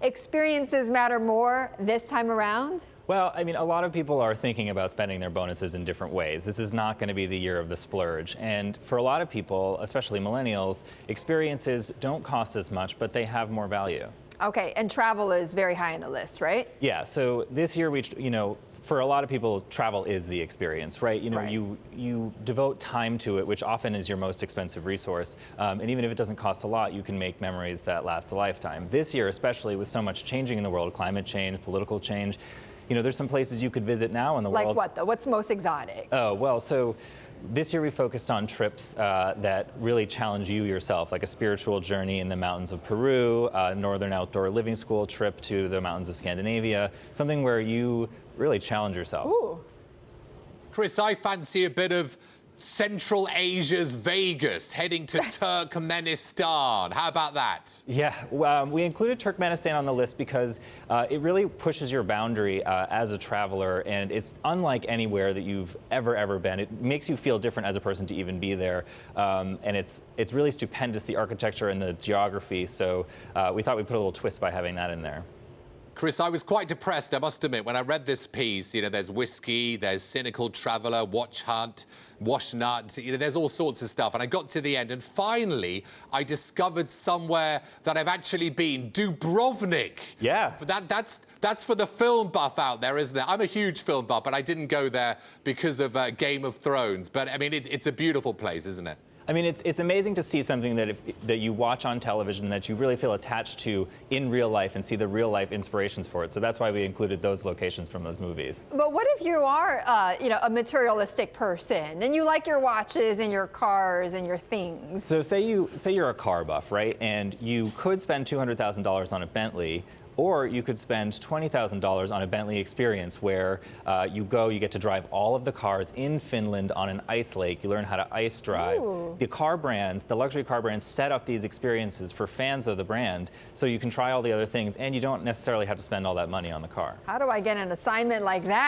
experiences matter more this time around? Well, I mean, a lot of people are thinking about spending their bonuses in different ways. This is not going to be the year of the splurge. And for a lot of people, especially millennials, experiences don't cost as much, but they have more value. Okay, and travel is very high on the list, right? Yeah, so this year, for a lot of people, travel is the experience, right? Right. You devote time to it, which often is your most expensive resource. And even if it doesn't cost a lot, you can make memories that last a lifetime. This year, especially with so much changing in the world, climate change, political change, there's some places you could visit now in the world. Like what, though? What's most exotic? Oh, well, so this year we focused on trips that really challenge you yourself, like a spiritual journey in the mountains of Peru, a northern outdoor living school trip to the mountains of Scandinavia, something where you really challenge yourself. Ooh. Chris, I fancy a bit of Central Asia's Vegas, heading to Turkmenistan. How about that? Yeah, we included Turkmenistan on the list because it really pushes your boundary as a traveler, and it's unlike anywhere that you've ever been. It makes you feel different as a person to even be there, and it's really stupendous, the architecture and the geography, so we thought we'd put a little twist by having that in there. Chris, I was quite depressed, I must admit, when I read this piece. There's whiskey, there's cynical traveller, watch hunt, wash nut, there's all sorts of stuff. And I got to the end, and finally, I discovered somewhere that I've actually been, Dubrovnik. Yeah. That's for the film buff out there, isn't it? I'm a huge film buff, but I didn't go there because of Game of Thrones. But, I mean, it's a beautiful place, isn't it? I mean, it's amazing to see something that you watch on television that you really feel attached to in real life and see the real life inspirations for it. So that's why we included those locations from those movies. But what if you are, a materialistic person and you like your watches and your cars and your things? So say you're a car buff, right? And you could spend $200,000 on a Bentley, or you could spend $20,000 on a Bentley experience where you get to drive all of the cars in Finland on an ice lake. You learn how to ice drive. Ooh. The luxury car brands set up these experiences for fans of the brand so you can try all the other things and you don't necessarily have to spend all that money on the car. How do I get an assignment like that?